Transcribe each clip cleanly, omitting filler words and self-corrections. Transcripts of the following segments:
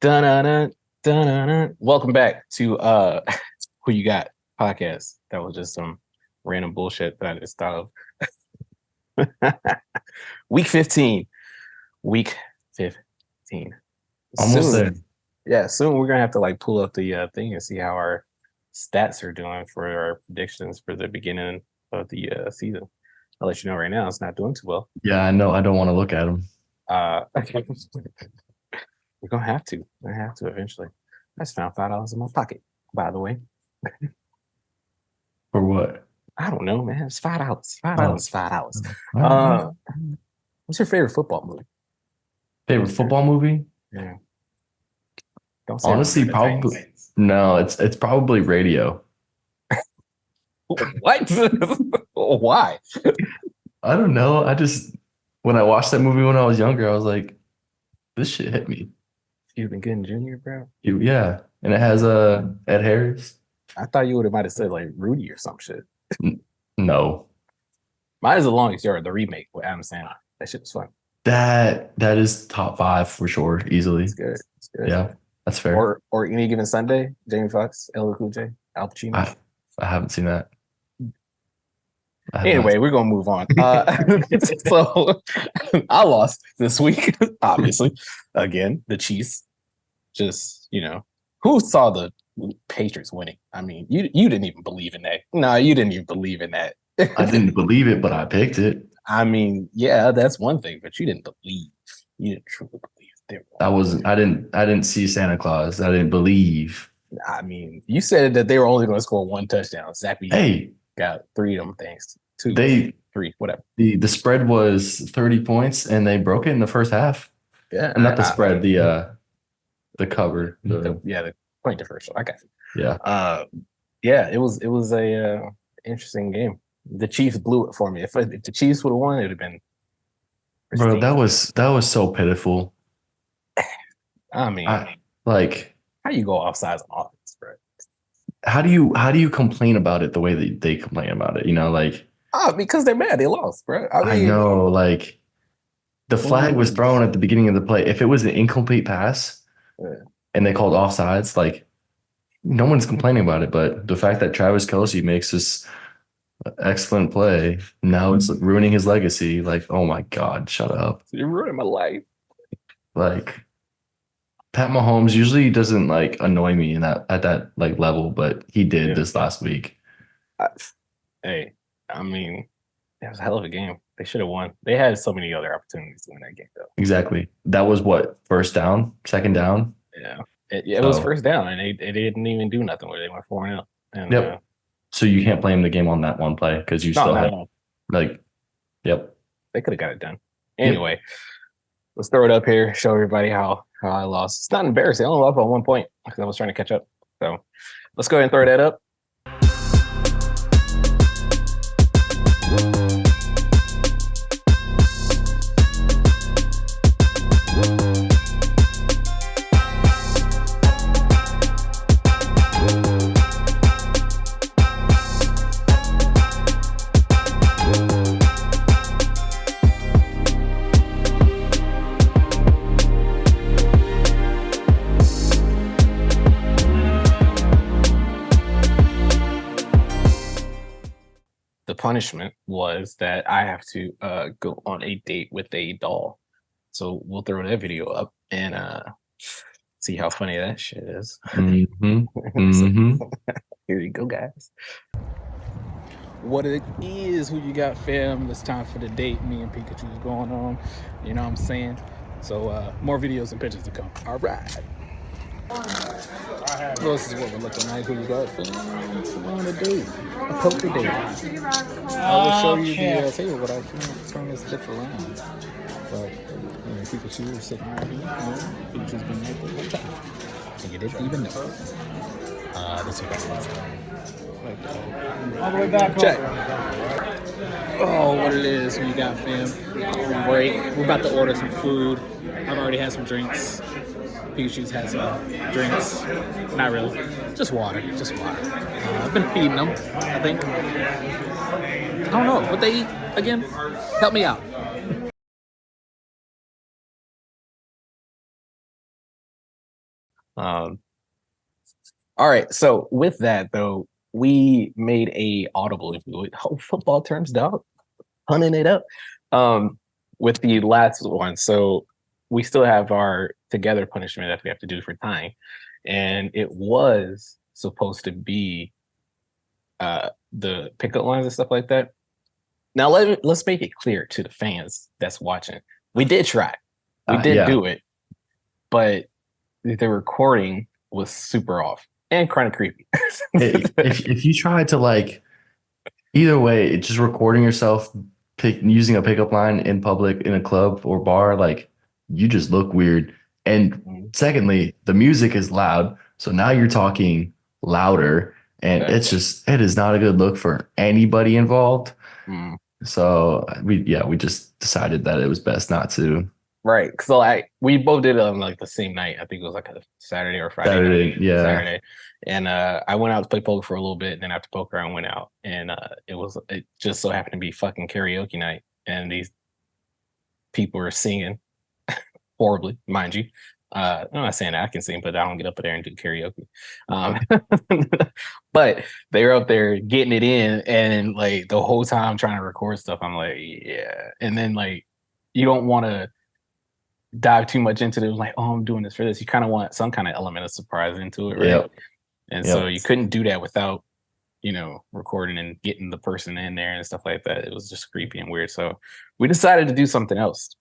Dun-dun-dun, dun-dun-dun. Welcome back to Who You Got podcast. That was just some random bullshit that I just thought of. Week 15. Week 15. Almost there. Soon. Yeah, soon we're gonna have to like pull up the thing and see how our stats are doing for our predictions for the beginning of the season. I'll let you know right now it's not doing too well. Yeah, I know. I don't want to look at them. We're gonna have to. I have to eventually. I just found $5 in my pocket, by the way. For what? I don't know, man. It's $5. $5. What's your favorite football movie? Favorite football movie? Yeah. Don't say Honestly, probably no. It's probably Radio. What? Why? I don't know. When I watched that movie when I was younger, I was like, this shit hit me. You've been getting Junior, bro. Yeah, and it has Ed Harris. I thought you might have said like Rudy or some shit. No. Mine is The Longest Yard, the remake with Adam Sandler. That shit was fun. That is top 5 for sure, easily. It's good. It's good. Yeah, that's fair. Or Any Given Sunday, Jamie Foxx, LL Cool J, Al Pacino. I haven't seen that. Anyway, we're gonna move on. So I lost this week, obviously. Again, the Chiefs. Just, who saw the Patriots winning? I mean, you didn't even believe in that. No, you didn't even believe in that. I didn't believe it, but I picked it. I mean, yeah, that's one thing, but you didn't believe. You didn't truly believe. I didn't see Santa Claus. I didn't believe. I mean, you said that they were only going to score 1 touchdown. Zach got 3 of them things. 2, 3, whatever. The spread was 30 points, and they broke it in the first half. Yeah, not the spread, the cover. The point differential. I got you. Yeah. Yeah, it was a interesting game. The Chiefs blew it for me. If the Chiefs would have won, it would have been. Bro, that was so pitiful. I mean, how you go offsides on offense, bro? How do you complain about it the way that they complain about it? Because they're mad. They lost, bro. I know, the flag was thrown at the beginning of the play. If it was an incomplete pass and they called offsides, no one's complaining about it. But the fact that Travis Kelce makes this excellent play, now it's ruining his legacy. Oh my God, shut up. You're ruining my life. Pat Mahomes usually doesn't annoy me at that level, but he did this last week. Hey, I mean, it was a hell of a game. They should have won. They had so many other opportunities to win that game, though. Exactly. That was what, first down, second down? Yeah. It was first down, and they didn't even do nothing where they went 4-0. Yep. So you can't blame the game on that one play because you still have yep. They could have got it done. Anyway, let's throw it up here, show everybody how I lost. It's not embarrassing. I only lost by 1 point because I was trying to catch up. So let's go ahead and throw that up. Punishment was that I have to go on a date with a doll. So we'll throw that video up and see how funny that shit is. Mm-hmm. Here you go, guys. What it is, Who You Got, fam? It's time for the date. Me and Pikachu is going on. You know what I'm saying? So more videos and pictures to come. All right. So this is what we're looking like. Who you got? We're on a date, a poker date. I will show you the table, but I can't turn this bitch around. But Pikachu is sitting right here. Pikachu's been right there the whole time. And you didn't even know. This is all the way back. Check. Oh, what it is? Who you got, fam? Great. We're about to order some food. I've already had some drinks. Pikachu's had some drinks. Not really. Just water. I've been feeding them, I think. I don't know. What they eat again? Help me out. Um, all right. So with that though, we made a audible, if you would, football terms, dog, punning it up. With the last one, so we still have our together punishment that we have to do for tying, and it was supposed to be the pickup lines and stuff like that. Now let's make it clear to the fans that's watching. We did try. We did Yeah. do it, but the recording was super off and kind of creepy. If you try to like either way, it's just recording yourself using a pickup line in public in a club or bar, like you just look weird. And secondly, the music is loud, so now you're talking louder, and Exactly. it is not a good look for anybody involved. Mm. So we just decided that it was best not to. Right. So we both did it on like the same night. I think it was like a Saturday or Friday Saturday, night. yeah. Saturday. And I went out to play poker for a little bit, and then after poker I went out, and it just so happened to be fucking karaoke night, and these people were singing horribly, mind you. I'm not saying I can sing, but I don't get up there and do karaoke. But they were up there getting it in, and like the whole time trying to record stuff, I'm like, yeah. And then like you don't want to dive too much into it. Like, oh, I'm doing this for this. You kind of want some kind of element of surprise into it, right? Yep. And so you couldn't do that without, recording and getting the person in there and stuff like that. It was just creepy and weird. So we decided to do something else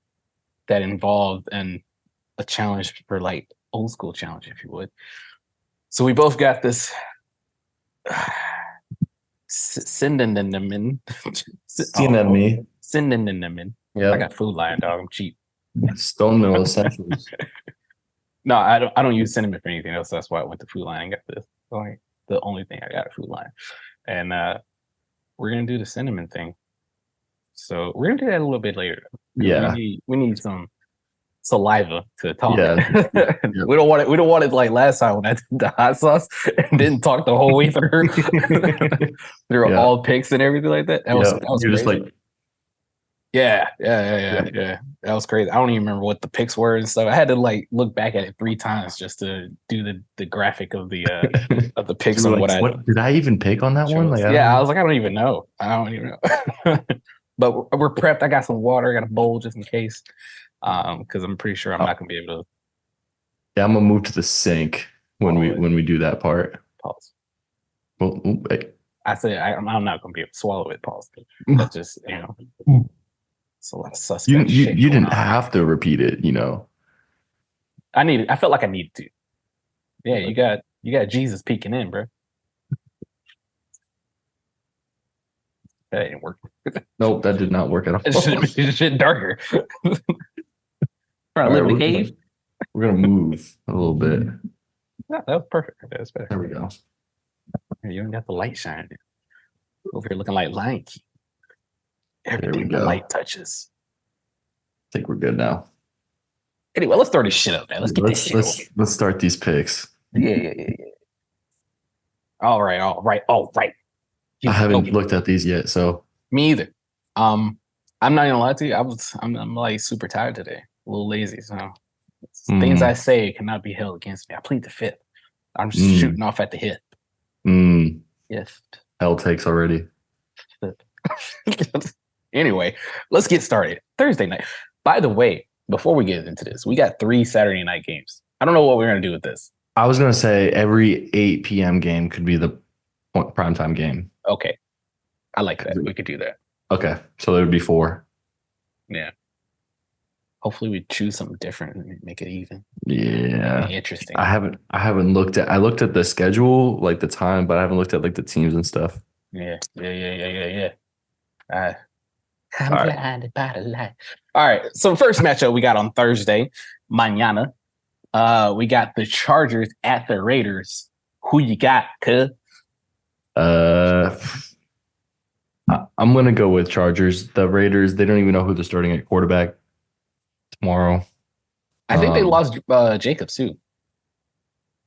that involved a challenge for like old school challenge, if you would. So we both got this synonym. Synonym. Yeah. I got Food Lion, dog. I'm cheap. Stone Mill Essentials. No, I don't use cinnamon for anything else. That's why I went to Food Lion and got this. Like the only thing I got at Food Lion. And we're gonna do the cinnamon thing. So we're gonna do that a little bit later. Yeah. We need some saliva to talk. Yeah. We don't want it like last time when I did the hot sauce and didn't talk the whole way through through all picks and everything like that. That was You're just like yeah. That was crazy. I don't even remember what the picks were and stuff. I had to like look back at it 3 times just to do the graphic of the picks and like, what did I even pick on that one? Like, I was like, I don't even know. But we're prepped. I got some water. I got a bowl just in case, because I'm pretty sure I'm not gonna be able to. Yeah, I'm gonna move to the sink when we do that part. Pause. Well, I said I'm not gonna be able to swallow it. Pause. That's just it's a lot of suspect. You didn't have to repeat it. I felt like I needed to. Yeah, you got Jesus peeking in, bro. That didn't work. Nope, that did not work at all. It should have been shit darker. Trying to live in a cave. We're gonna move a little bit. Yeah, that was perfect. That's better. There we go. You don't got the light shining. Over here looking like Lion King. Everything Everything the light touches. I think we're good now. Anyway, let's throw this shit up, man. Let's get this shit. Let's start these picks. Yeah. All right. I haven't looked at these yet, so me either. I'm not gonna lie to you. I'm like super tired today, a little lazy. So things I say cannot be held against me. I plead the fifth. I'm just shooting off at the hip. Yes. Hell takes already. Anyway, let's get started. Thursday night. By the way, before we get into this, we got 3 Saturday night games. I don't know what we're gonna do with this. I was gonna say every 8 p.m. game could be the primetime game. Okay, I like that. We could do that. Okay, so there would be 4. Yeah. Hopefully, we choose something different and make it even. Yeah, interesting. I haven't looked at. I looked at the schedule, like the time, but I haven't looked at like the teams and stuff. Yeah. I'm blinded by the light. All right. So first matchup we got on Thursday, mañana. We got the Chargers at the Raiders. Who you got, cuz? I'm gonna go with Chargers. The Raiders, they don't even know who they're starting at quarterback tomorrow. I think they lost Jacobs too.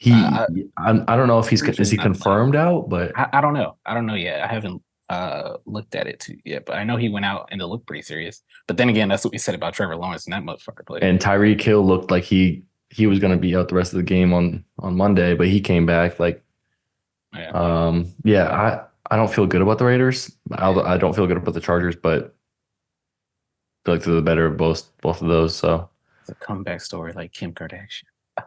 I don't know if is he confirmed out, but I don't know. I don't know yet. I haven't looked at it too yet, but I know he went out and it looked pretty serious. But then again, that's what we said about Trevor Lawrence and that motherfucker played. And Tyreek Hill looked like he he was going to be out the rest of the game on Monday, but he came back. Like, Yeah. yeah, I don't feel good about the Raiders. I don't feel good about the Chargers, but I feel like they're the better of both of those. So, It's a comeback story like Kim Kardashian.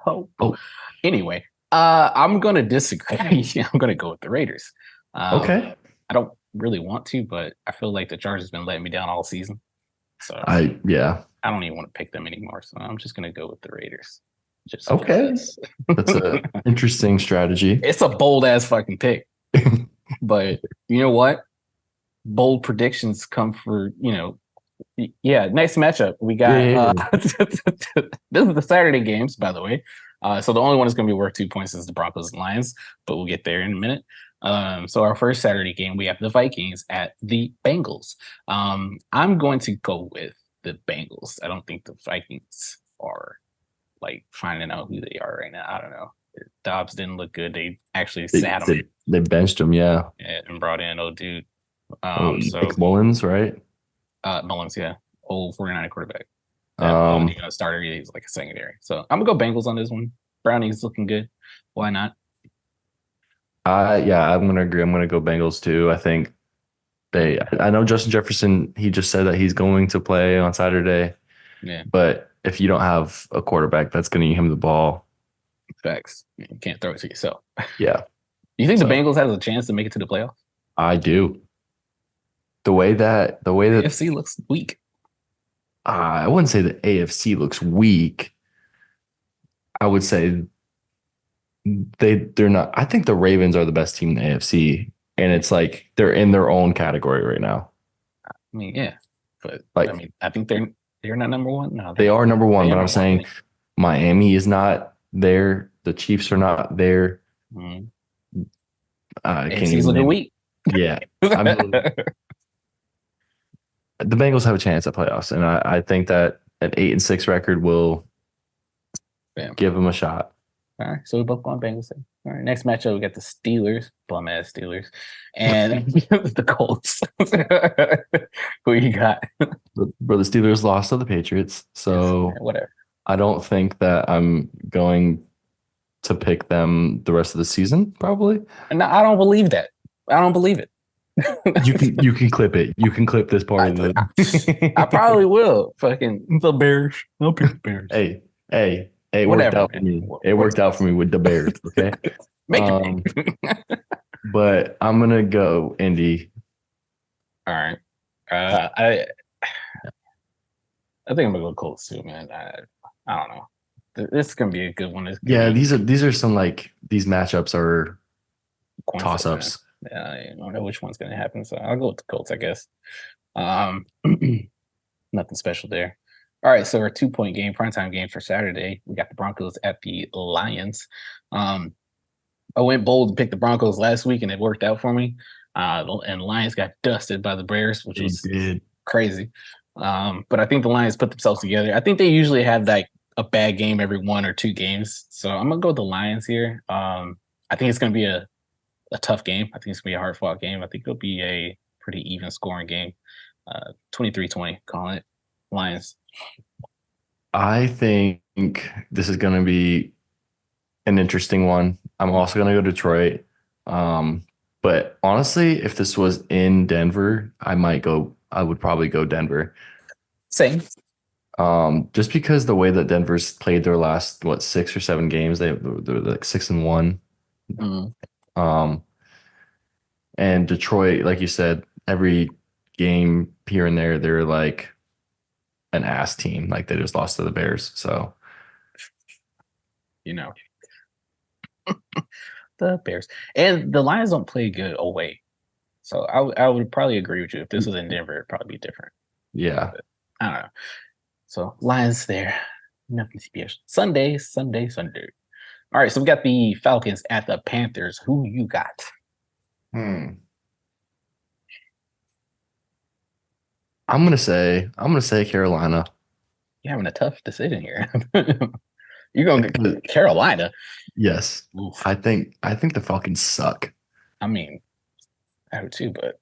Oh. oh, Anyway, I'm gonna disagree. I'm gonna go with the Raiders. okay. I don't really want to, but I feel like the Chargers been letting me down all season. So Yeah. I don't even want to pick them anymore. So I'm just gonna go with the Raiders. Just Okay. because. That's a interesting strategy. It's a bold ass fucking pick. But you know what? Bold predictions come for, yeah, next matchup. We got Yeah. this is the Saturday games, by the way. So the only one that's gonna be worth 2 points is the Broncos and Lions, but we'll get there in a minute. So our first Saturday game, we have the Vikings at the Bengals. I'm going to go with the Bengals. I don't think the Vikings are like finding out who they are right now. I don't know. Dobbs didn't look good. They actually sat him They benched him, yeah. and brought in old dude. So Nick Mullins, right? Mullins, yeah, old 49 quarterback. Um, Even a starter, he's like a secondary. So I'm gonna go Bengals on this one. Brownie's looking good. Why not? I'm gonna agree. I'm gonna go Bengals too. I think I know Justin Jefferson, he just said that he's going to play on Saturday. Yeah, But if you don't have a quarterback that's gonna give him the ball, facts. You can't throw it to yourself. yeah, You think So- the Bengals has a chance to make it to the playoffs? I do. The way that AFC looks weak. I wouldn't say the AFC looks weak. I would say they're not. I think the Ravens are the best team in the AFC, and it's like they're in their own category right now. I mean, yeah, but Like- I mean, I think they're not number one. No, They are number one, they but are I'm number saying one. Miami is not there. The Chiefs are not there. Mhm. I can't AFC's even looking name- weak. Yeah, I mean, the Bengals have a chance at playoffs, and I think that an 8-6 record will Bam. give them a shot. All right, so we both going Bengals. All right, next matchup we got the Steelers, bum ass Steelers, and the Colts. Who you got? But the Steelers lost to the Patriots, so Whatever. I don't think that I'm going to pick them the rest of the season. Probably And I don't believe that. I don't believe it. you can clip it. You can clip this part of the. I probably will. Fucking the Bears. I'll pick the Bears. Hey, it Whatever, worked out for man. me. It worked out for me with the Bears. Okay, Make it. but I'm gonna go Indy. All right. I think I'm gonna go Colts too, man. I don't know. This is gonna be a good one. Yeah, these are some like these matchups are Coin toss flip, ups. man. I don't know which one's gonna happen, so I'll go with the Colts, I guess. Nothing special there. All right, so our 2-point game, primetime game for Saturday. We got the Broncos at the Lions. I went bold and picked the Broncos last week, and it worked out for me. And Lions got dusted by the Bears, which was crazy. But I think the Lions put themselves together. I think they usually have like a bad game every 1 or 2 games. So I'm gonna go with the Lions here. I think it's gonna be a tough game. I think it's gonna be a hard fought game. I think it'll be a pretty even scoring game. 23-20, calling it Lions. I think this is going to be an interesting one. I'm also going to go Detroit. But honestly, if this was in Denver, I would probably go Denver. Same. Just because the way that Denver's played their last 6 or 7 games, they're like 6-1. Mm. And Detroit, like you said, every game here and there, they're like an ass team. Like they just lost to the Bears. So The Bears and the Lions don't play good away. So I would probably agree with you. If this was in Denver, it'd probably be different. yeah. I don't know. So Lions there. Nothing special. Sunday. All right, so we got the Falcons at the Panthers. Who you got? I'm gonna say Carolina. You're having a tough decision here. You're going to get Carolina. Yes. Oof. I think the Falcons suck. I mean, I do too, but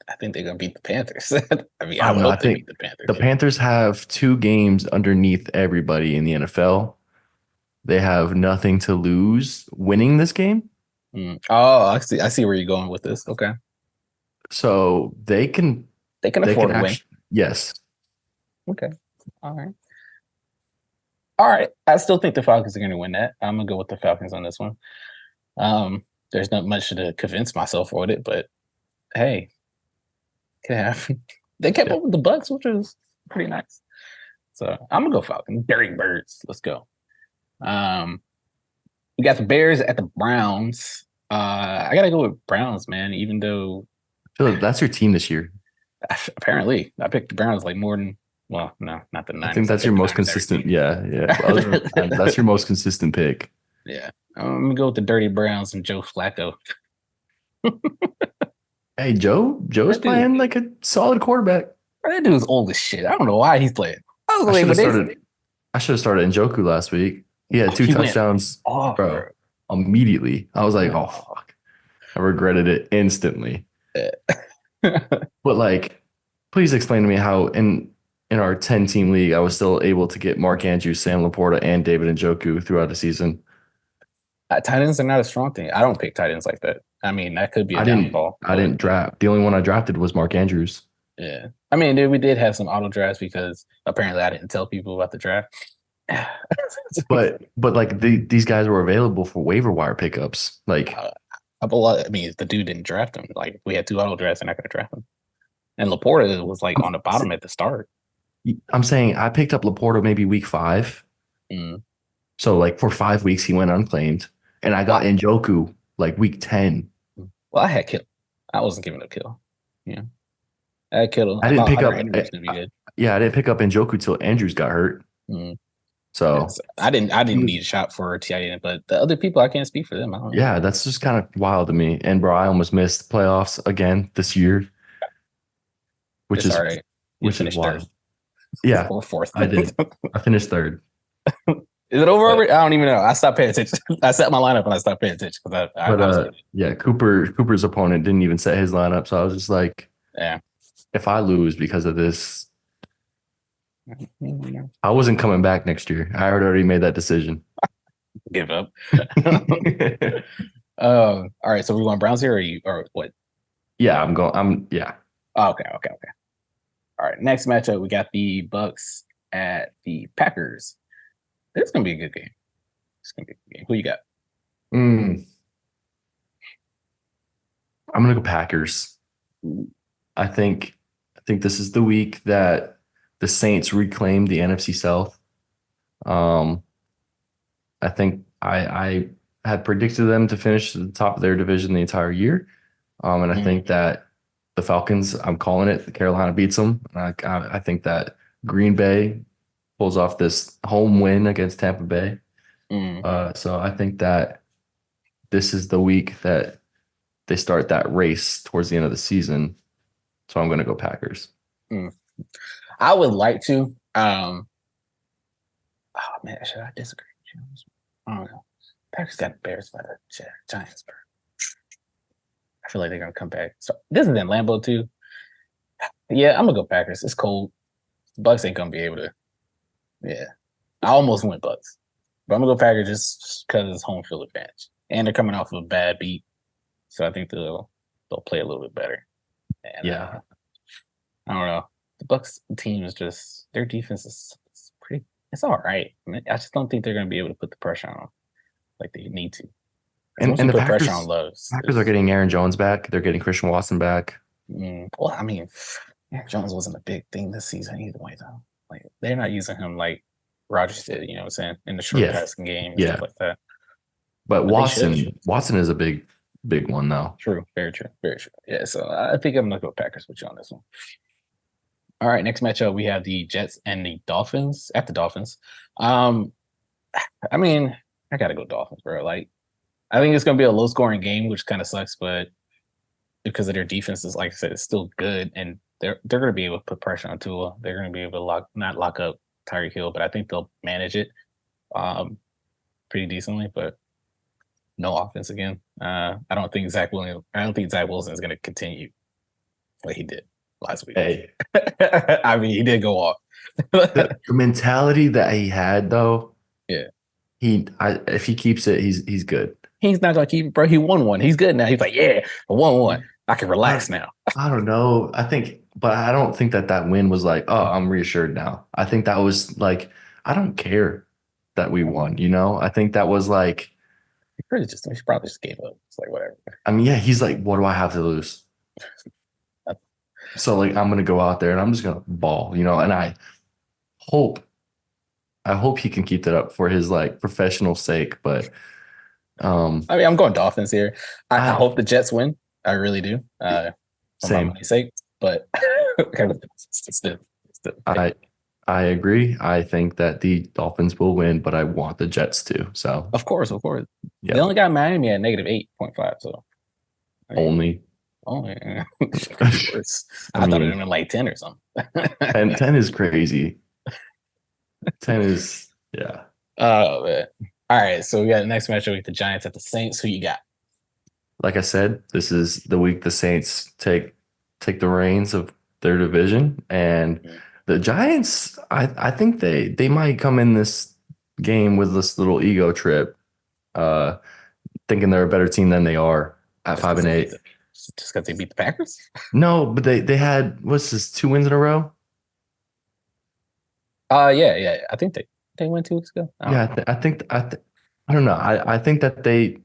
I think they're going to beat the Panthers. I mean, I I don't know, I hope they think beat the Panthers. The Panthers have 2 games underneath everybody in the NFL. they have nothing to lose winning this game. Oh, I see where you're going with this. Okay. So They can they afford can to win. actually, yes. Okay. All right. All right. I still think the Falcons are going to win that. I'm going to go with the Falcons on this one. There's not much to convince myself with it, but hey, can happen. They kept up with the Bucks, which was pretty nice. So I'm gonna go Falcons. Dirty Birds. Let's go. We got the Bears at the Browns. I gotta go with Browns, man. Even though I feel like that's your team this year. apparently I picked the Browns like more than no, not the Niners. I think that's your most consistent. Yeah, yeah. Other than that, that's your most consistent pick. Yeah, I'm gonna go with the Dirty Browns and Joe Flacco. Hey, Joe's That dude- playing like a solid quarterback. That dude's old as shit. I don't know why he's playing. I was I like, should have started Njoku last week. He had 2 He went touchdowns, off, bro. Immediately, I was like, Yeah. oh fuck, I regretted it instantly. But like, please explain to me how in our 10-team league, I was still able to get Mark Andrews, Sam Laporta, and David Njoku throughout the season. Tight ends are not a strong thing. I don't pick tight ends like that. I mean, that could be a downfall. I didn't draft. The only one I drafted was Mark Andrews. Yeah. I mean, we did have some auto drafts because apparently I didn't tell people about the draft. But like these guys were available for waiver wire pickups. Like I mean, the dude didn't draft him. Like we had 2 auto drafts, and not going to draft him. And Laporta was like on the bottom at the start. I'm saying, I picked up Laporta maybe week 5. Mm. So like for 5 weeks he went unclaimed, and I got Njoku like week 10. Well, I had Kill. I wasn't giving up Kill. Yeah, I had Kill. I didn't pick up. Andrews to be good. Yeah, I didn't pick up Njoku till Andrews got hurt. Mm. So Yes. I didn't need a shot for TIN, but the other people I can't speak for them. I don't know. yeah, that's just kind of wild to me. And bro, I almost missed playoffs again this year, which It's is all right. which is finished wild. third. Yeah, Or fourth. I did. I finished 3rd. Is it over? Already? I don't even know. I stopped paying attention. I set my lineup and I stopped paying attention because I was Yeah, Cooper's opponent didn't even set his lineup, so I was just like, yeah. if I lose because of this, I wasn't coming back next year. I had already made that decision. Give up. All right. So we're going Browns here, or what? Yeah, yeah. Oh, okay. All right. Next matchup, we got the Bucks at the Packers. This is gonna be a good game. It's gonna be a good game. Who you got? I'm gonna go Packers. I think this is the week that the Saints reclaim the NFC South. I think I had predicted them to finish at the top of their division the entire year. And I think that the Falcons, I'm calling it, Carolina beats them. I think that Green Bay pulls off this home win against Tampa Bay. So I think that this is the week that they start that race towards the end of the season. So I'm going to go Packers. I would like to. Oh man, should I disagree? I don't know. Packers got Bears by the Giants. I feel like they're gonna come back. So this is in Lambeau too. Yeah, I'm gonna go Packers. It's cold. Bucks ain't gonna be able to. Yeah, I almost went Bucks, but I'm gonna go Packers just because it's home field advantage, and they're coming off of a bad beat, so I think they'll play a little bit better. And, Yeah, I don't know. The Bucks team is just their defense is pretty. It's all right. I just don't think they're gonna be able to put the pressure on them like they need to. and the put Packers, pressure on Loves. Packers are getting Aaron Jones back. They're getting Christian Watson back. Well, I mean, Aaron Jones wasn't a big thing this season either way, though. Like they're not using him like Rodgers did, you know what I'm saying, in the short passing game and stuff like that. But Watson is a big one though. True, very true, very true. Yeah, so I think I'm gonna go Packers with you on this one. All right, next matchup we have the Jets and the Dolphins at the Dolphins. I mean, I gotta go Dolphins, bro. Like, I think it's gonna be a low scoring game, which kind of sucks, but because of their defense is, like I said, it's still good, and they're gonna be able to put pressure on Tua. They're gonna be able to not lock up Tyreek Hill, but I think they'll manage it pretty decently, but no offense again. I don't think Zach Wilson is gonna continue what he did last week. Hey, I mean, he did go off. the mentality that he had though. Yeah. If he keeps it, he's good. He's not gonna keep it, bro. He won one. He's good now. He's like, yeah, I won one. I can relax now. I don't know. But I don't think that win was like, oh, I'm reassured now. I think that was like, I don't care that we won. You know, I think that was like, He probably just gave up. It's like whatever. I mean, yeah, he's like, what do I have to lose? So like, I'm gonna go out there and I'm just gonna ball, you know. And hope, I hope he can keep that up for his like professional sake. But I mean, I'm going Dolphins here. I I- hope the Jets win. I really do. For my same. money's sake. But it's still, I agree. I think that the Dolphins will win, but I want the Jets to. So of course. yeah, They only got Miami at -8.5. So only. I I thought it mean, was like 10 or something. and 10 is crazy. 10 is yeah. Oh man. All right. So we got the next matchup with the Giants at the Saints. Who you got? Like I said, this is the week the Saints take the reins of their division, and the Giants. I think they might come in this game with this little ego trip, thinking they're a better team than they are at 5-8. Just because they beat the Packers? No, but they had what's this 2 wins in a row? Yeah. I think they went 2 weeks ago. Yeah, I don't know. I think that they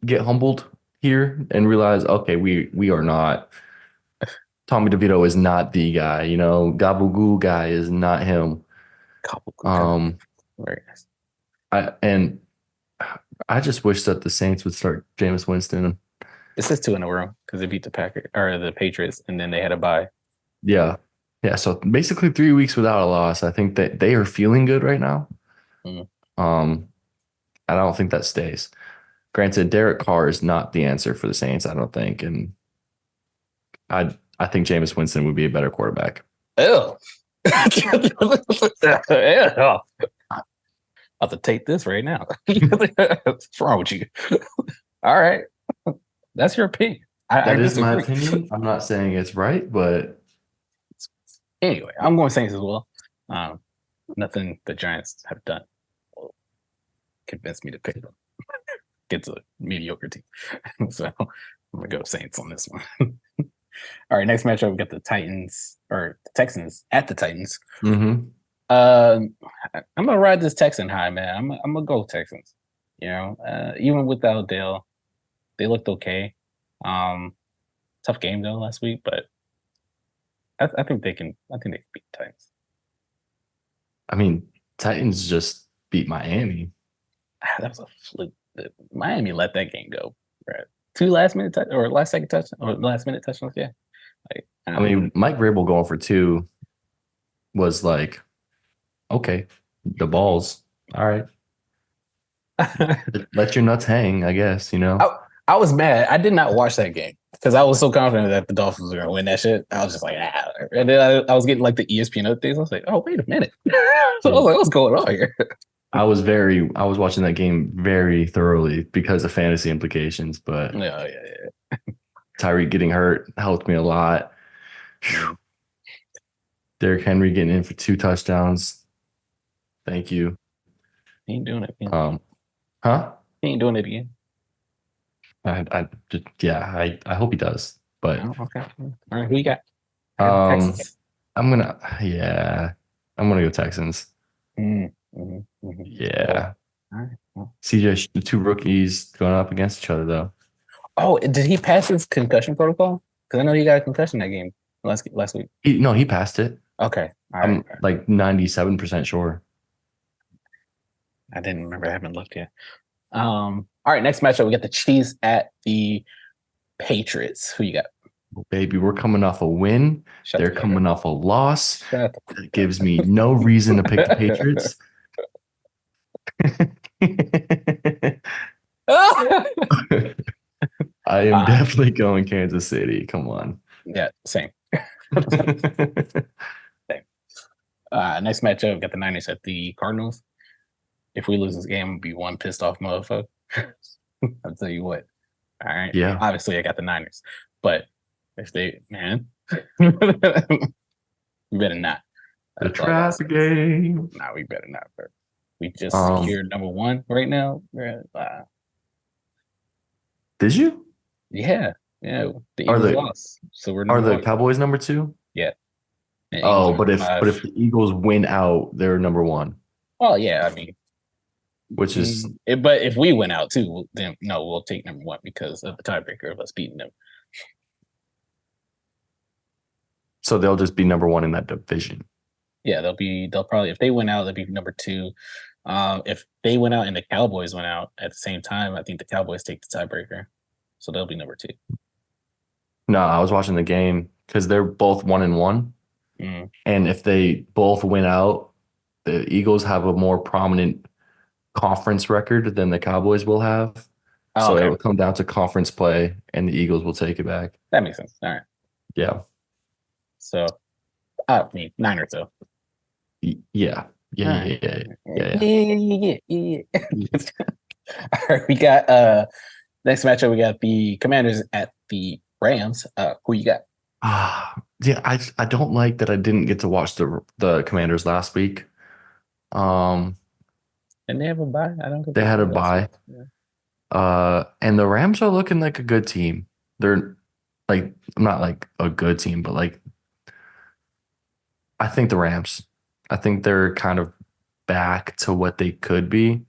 get humbled here and realize, okay, we are not. Tommy DeVito is not the guy, you know. Gabagool guy is not him. Very nice. I just wish that the Saints would start Jameis Winston. This is 2 in a row because they beat the Packers or the Patriots, and then they had a bye. Yeah. So basically 3 weeks without a loss. I think that they are feeling good right now. Mm. I don't think that stays. Granted, Derek Carr is not the answer for the Saints, I don't think, and I think Jameis Winston would be a better quarterback. Ew. Ew. I'll have to take this right now. What's wrong with you? All right. That's your opinion. That is my opinion. I'm not saying it's right, but anyway, I'm going Saints as well. Nothing the Giants have done will convince me to pick them. It's a mediocre team. So I'm gonna go Saints on this one. All right, next matchup we got the Texans at the Titans. mm-hmm. I'm gonna ride this Texan high, man. I'm gonna go Texans. You know, even without Odell, they looked okay. Tough game though last week, but I think they can. I think they can beat the Titans. I mean, Titans just beat Miami. That was a fluke. Miami let that game go. Right. 2 last minute or last second touch or last minute touchdowns. Yeah. I mean, Mike Vrabel going for 2 was like, okay, the balls. All right. Let your nuts hang, I guess, you know. I was mad. I did not watch that game because I was so confident that the Dolphins were going to win that shit. I was just like, ah. And then I was getting like the ESPN updates. I was like, oh, wait a minute. So I was like, what's going on here? I was watching that game very thoroughly because of fantasy implications, but Yeah. Tyreek getting hurt helped me a lot. Whew. Derrick Henry getting in for 2 touchdowns. Thank you. He ain't doing it again. He ain't doing it again. I hope he does. But Oh, okay. All right, who you got? Texans. I'm gonna go Texans. Yeah. All right. Well. CJ, the 2 rookies going up against each other though. Oh, did he pass his concussion protocol? Because I know he got a concussion that game last week. He passed it. Okay. All I'm right. like 97% sure. I didn't remember. I haven't looked yet. All right, next matchup, we got the Chiefs at the Patriots. Who you got? Baby, we're coming off a win. They're coming off a loss. That gives me no reason to pick the Patriots. I am definitely going Kansas City. Come on. Yeah, same. Next matchup, we got the Niners at the Cardinals. If we lose this game, I'll be one pissed off motherfucker. I'll tell you what. All right. Yeah. Obviously, I got the Niners, but if they, man, you better not. The trap game. No, we better not. Bro. We just Um, secured number one right now. Did you? Yeah, yeah. The Are Eagles the lost, so we're are number the one. Cowboys number 2? Yeah, and Eagles Oh, are but number if five. the Eagles win out, they're number 1, Oh yeah, I mean, which is but if we win out too, then no, we'll take number one because of the tiebreaker of us beating them. so they'll just be number 1 in that division. Yeah, they'll probably if they win out, they'll be number two. If they went out and the Cowboys went out at the same time, I think the Cowboys take the tiebreaker, so they'll be number two. No, I was watching the game because they're both 1-1, Mm. and if they both win out, the Eagles have a more prominent conference record than the Cowboys will have. Oh, So it okay, will come down to conference play, and the Eagles will take it back. that makes sense. All right, Yeah, so I mean Niners though. yeah, yeah, All yeah, right. yeah, yeah, yeah. Yeah. All right, we got next matchup. We got the Commanders at the Rams. Who you got? Yeah. I don't like that I didn't get to watch the Commanders last week. Um, And they have a bye. I don't think they had a played last bye. week. Yeah. And the Rams are looking like a good team. They're like not like a good team, but like I think the Rams. I think they're kind of back to what they could be,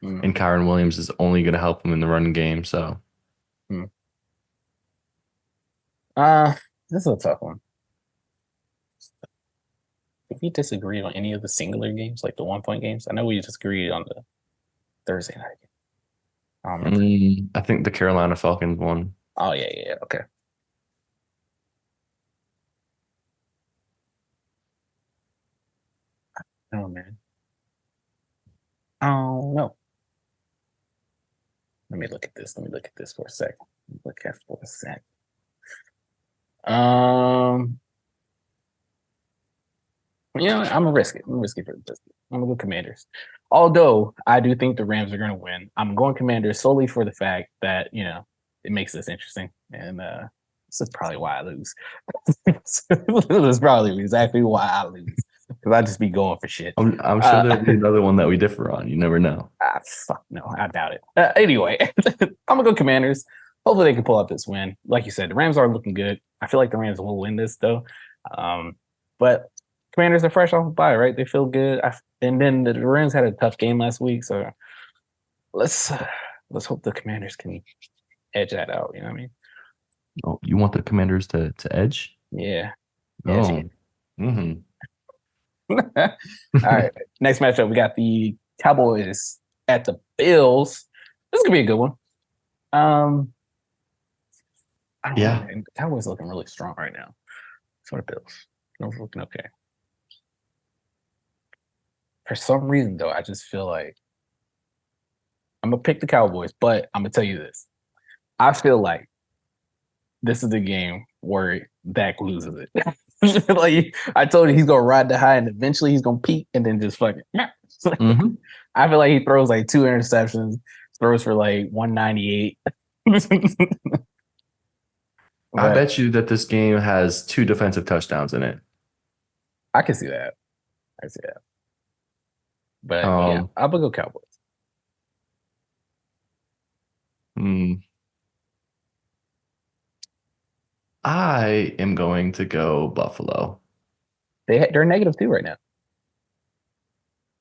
Mm. and Kyron Williams is only going to help them in the running game. So This is a tough one. If we disagree on any of the singular games, like the 1 point games, I know we disagreed on the Thursday night game. I don't remember. I think the Carolina Falcons won. Oh yeah, okay. Oh man. Oh no. Let me look at this. For a sec. Look at for a sec. You know, I'm gonna risk it. I'm gonna risk it for this. I'm gonna go Commanders. Although I do think the Rams are gonna win, I'm going Commanders solely for the fact that it makes this interesting, and this is probably why I lose. This is probably exactly why I lose because I just be going for shit. I'm sure there'll be another one that we differ on. You never know. Fuck no, I doubt it. Anyway, I'm gonna go Commanders. Hopefully they can pull out this win. Like you said, the Rams are looking good. I feel like the Rams will win this though. But Commanders are fresh off a bye, right? They feel good. And then the Rams had a tough game last week, so let's hope the Commanders can edge that out. You know what I mean? Oh, you want the Commanders to edge? Yeah. Oh. Mm-hmm. All right. Next matchup, we got the Cowboys at the Bills. This could be a good one. I don't know, man. The Cowboys looking really strong right now. So the Bills. Bills looking okay. For some reason, though, I just feel like I'm gonna pick the Cowboys, but I'm gonna tell you this. I feel like this is the game where Dak loses it. Like I told you, he's gonna ride the high, and eventually he's gonna peak, and then just fucking. Mm-hmm. I feel like he throws like 2 interceptions, throws for like 198. I bet you that this game has 2 defensive touchdowns in it. I can see that. But yeah, I'll go Cowboys. I am going to go Buffalo. They're -2 right now.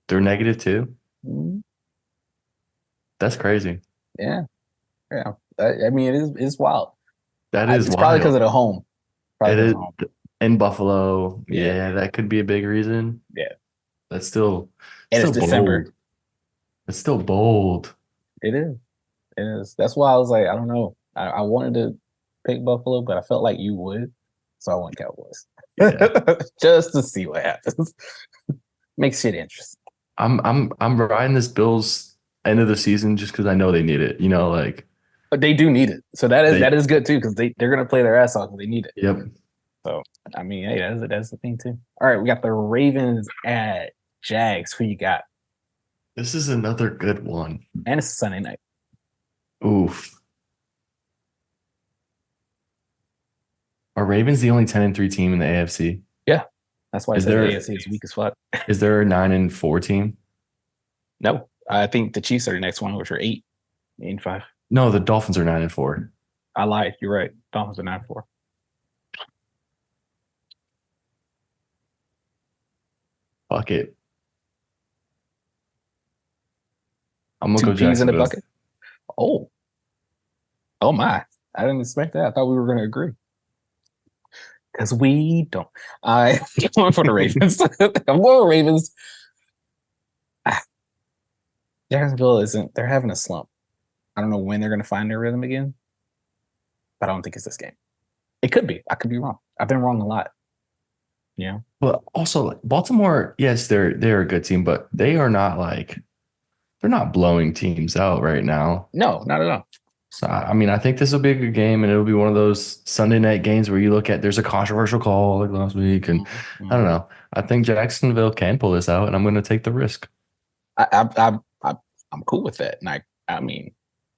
They're -2? Mm-hmm. That's crazy. Yeah. I mean, it's wild. That is it's wild. probably because of the home. It is in Buffalo. Yeah, that could be a big reason. Yeah. That's still and it's December. Bold. It's still bold. It is. That's why I was like, I don't know. I wanted to pick Buffalo, but I felt like you would. So I went Cowboys. Yeah. Just to see what happens. Makes shit interesting. I'm riding this Bills end of the season just because I know they need it. But they do need it. So that is good too, because they're gonna play their ass off because they need it. Yep. So I mean, hey, that's the thing too. All right, we got the Ravens at Jags. Who you got? This is another good one. And it's Sunday night. Oof. Are Ravens the only 10-3 team in the AFC? Yeah. That's why I said the AFC is weak as fuck. Is there a 9-4 team? No, I think the Chiefs are the next one, which are 8-5. No, the Dolphins are 9-4. I lied. You're right. Dolphins are 9-4. Fuck it. I'm gonna Two go peas in the Jacksonville. bucket. Oh my! I didn't expect that. I thought we were going to agree because we don't. I'm going for the Ravens. I'm going with Ravens. Jacksonville isn't. They're having a slump. I don't know when they're going to find their rhythm again, but I don't think it's this game. It could be. I could be wrong. I've been wrong a lot. Yeah. But also, like, Baltimore, yes, they're a good team, but they are not like they're not blowing teams out right now. No, not at all. So I mean, I think this will be a good game, and it'll be one of those Sunday night games where you look at there's a controversial call like last week, and I don't know. I think Jacksonville can pull this out, and I'm going to take the risk. I'm cool with that. And I mean,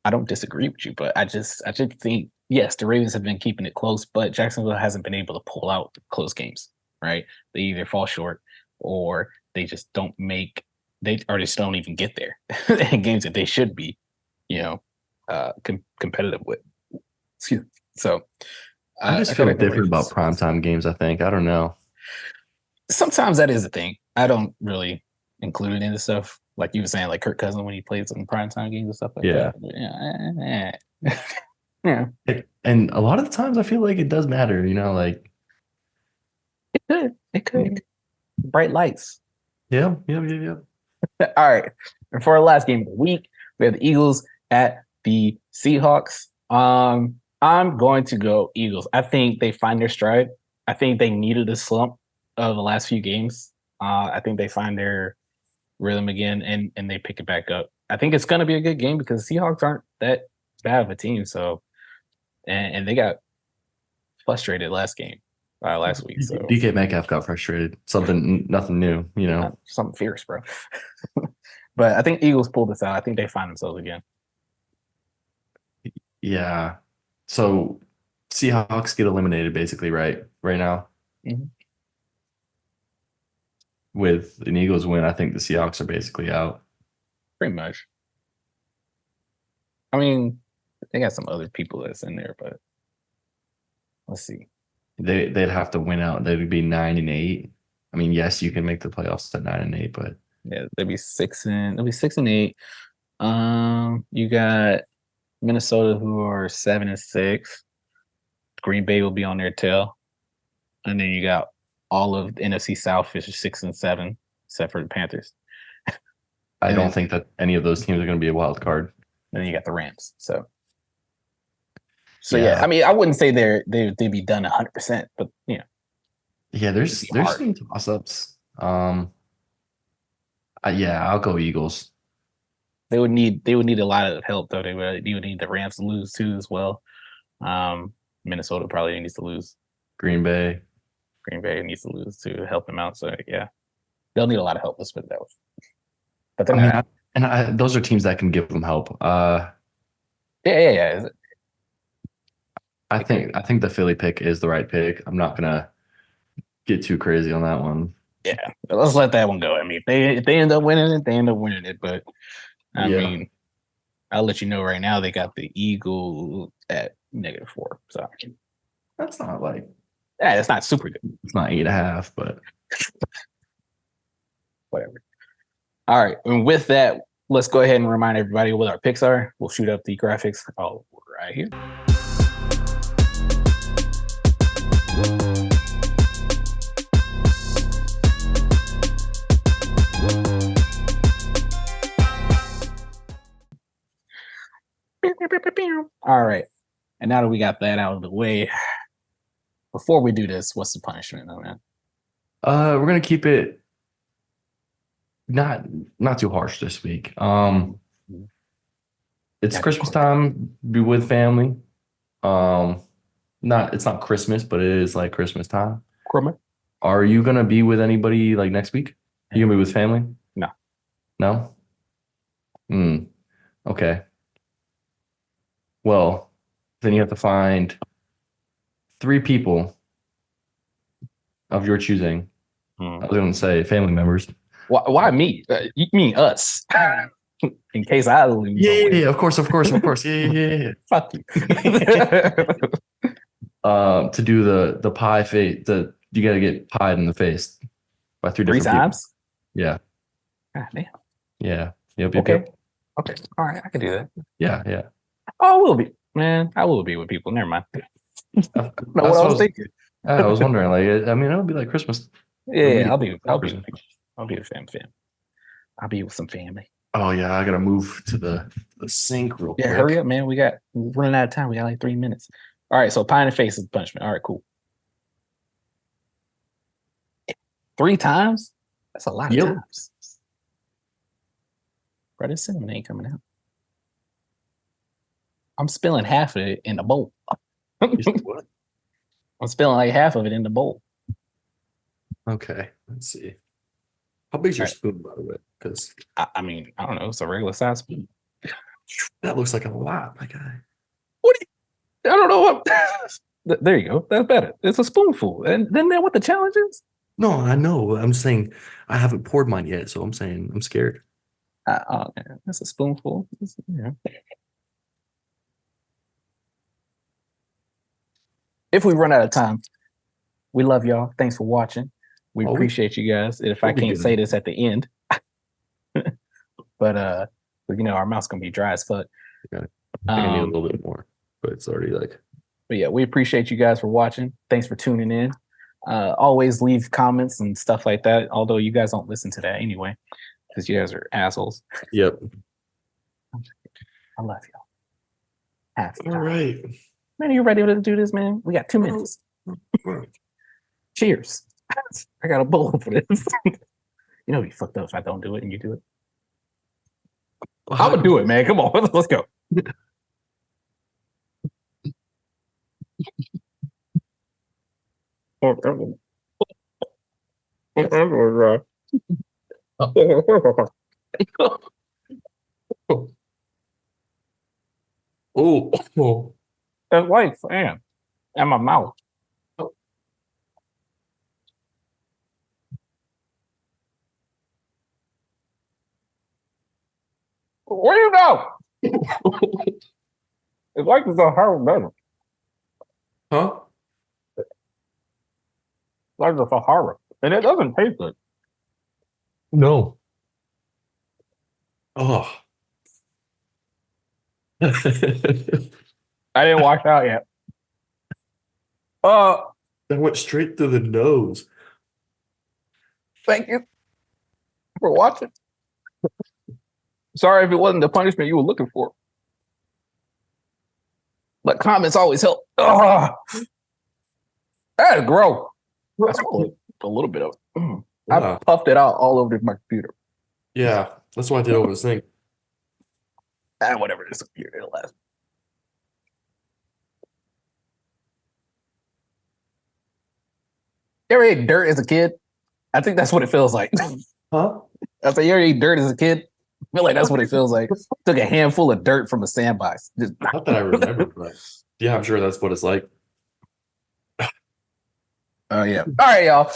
I don't disagree with you, but I just think yes, the Ravens have been keeping it close, but Jacksonville hasn't been able to pull out close games. Right? They either fall short or they just don't make or just don't even get there in games that they should be, competitive with. Excuse me. So I just feel different about primetime games. I think I don't know. Sometimes that is a thing. I don't really include it in the stuff like you were saying, like Kirk Cousins when he played some primetime games and stuff like that. Yeah. And a lot of the times, I feel like it does matter. Like it could. Bright lights. Yeah. All right. And for our last game of the week, we have the Eagles at the Seahawks. I'm going to go Eagles. I think they find their stride. I think they needed a slump of the last few games. I think they find their rhythm again and they pick it back up. I think it's going to be a good game because the Seahawks aren't that bad of a team. So, and they got frustrated last week. So DK Metcalf got frustrated. Nothing new, something fierce, bro. But I think Eagles pulled this out. I think they find themselves again. Yeah. So Seahawks get eliminated basically right now. Mm-hmm. With an Eagles win, I think the Seahawks are basically out. Pretty much. I mean, they got some other people that's in there, but let's see. They'd have to win out. They'd be 9-8. I mean, yes, you can make the playoffs at 9-8, but yeah, they'll be 6-8. You got Minnesota who are 7-6. Green Bay will be on their tail, and then you got all of the NFC South, which is 6-7, except for the Panthers. I don't think that any of those teams are going to be a wild card. And then you got the Rams. So yeah, I mean, I wouldn't say they'd be done 100%, but yeah, there's some toss ups. Yeah, I'll go Eagles. They would need a lot of help though. They would need the Rams to lose too as well. Minnesota probably needs to lose. Green Bay needs to lose to help them out. So yeah, they'll need a lot of help. Let's put it that way. But those are teams that can give them help. Yeah. I think the Philly pick is the right pick. I'm not gonna get too crazy on that one. Yeah, let's let that one go. I mean, if they end up winning it, they end up winning it. But I mean, I'll let you know right now they got the Eagles at -4. So that's not like it's not super good. It's not 8.5, but whatever. All right, and with that, let's go ahead and remind everybody what our picks are. We'll shoot up the graphics right here. All right. And now that we got that out of the way, before we do this, what's the punishment, though, man? We're gonna keep it not too harsh this week. It's Christmas time. Be with family. It's not Christmas, but it is like Christmas time. Are you gonna be with anybody like next week? You gonna be with family? No. Okay. Well, then you have to find 3 people of your choosing. I was going to say family members. Why me? You mean us? In case I lose. Yeah, of course. Yeah. Fuck you. To do the pie face, you got to get pied in the face by three 3 different times? people. Yeah, God damn. yeah. Yep. Okay. Okay. All right. I can do that. Yeah. Oh, I will be. Man, I will be with people. Never mind. That's Know what I was thinking. I was wondering, like, I mean, it would be like Christmas. Yeah, I'll be with people. I'll be with fam. I'll be with some family. Oh yeah, I gotta move to the sink real quick. Yeah, hurry up, man. We're running out of time. We got like 3 minutes. All right, so pie in the face is punishment. All right, cool. 3 times? That's a lot of times. Bro, this cinnamon ain't coming out. I'm spilling half of it in the bowl. What? I'm spilling like half of it in the bowl. Okay, let's see. How big's your All right. spoon, by the way? Because I mean, I don't know. It's a regular size spoon. that looks like a lot, my guy. I don't know what. There you go. That's better. It's a spoonful. And then what the challenge is? No, I know. I'm saying I haven't poured mine yet, so I'm saying I'm scared. Oh, man, that's a spoonful. If we run out of time, we love y'all. Thanks for watching. We appreciate you guys. And if I can't say this at the end, but our mouth's gonna be dry as fuck. I think I need a little bit more, but it's already like. But yeah, we appreciate you guys for watching. Thanks for tuning in. Always leave comments and stuff like that. Although you guys don't listen to that anyway, because you guys are assholes. Yep. I love y'all. All right. Man, are you ready to do this, man? We got 2 minutes. Cheers. I got a bowl for this. You know, it'd be fucked up if I don't do it and you do it. I'm gonna do it, man. Come on, let's go. Oh. It's like fan in my mouth. Where do you go? It's like it's a hard better. Huh? Like the Sahara. And it doesn't taste good. No. Oh. I didn't wash out yet. That went straight through the nose. Thank you for watching. Sorry if it wasn't the punishment you were looking for. But comments always help. That is gross. That's a little bit of it. I puffed it out all over my computer. Yeah, that's what I did over the sink. Whatever this computer, it'll last. You ever ate dirt as a kid? I think that's what it feels like. Huh? I said, you ever ate dirt as a kid? I feel like that's what it feels like. Took a handful of dirt from a sandbox. Not that I remember, but yeah, I'm sure that's what it's like. Oh, yeah. All right, y'all.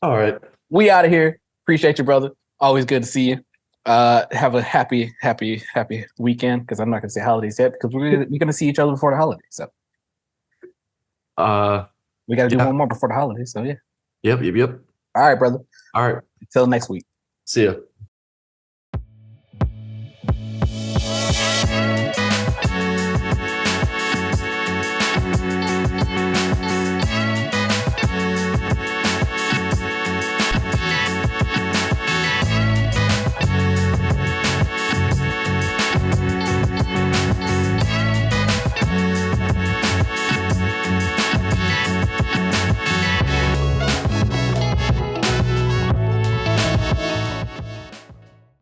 All right. We out of here. Appreciate you, brother. Always good to see you. Have a happy weekend, because I'm not going to say holidays yet, because we're going to see each other before the holidays. So we got to do one more before the holidays. So, yeah. Yep. All right, brother. All right. Until next week. See ya.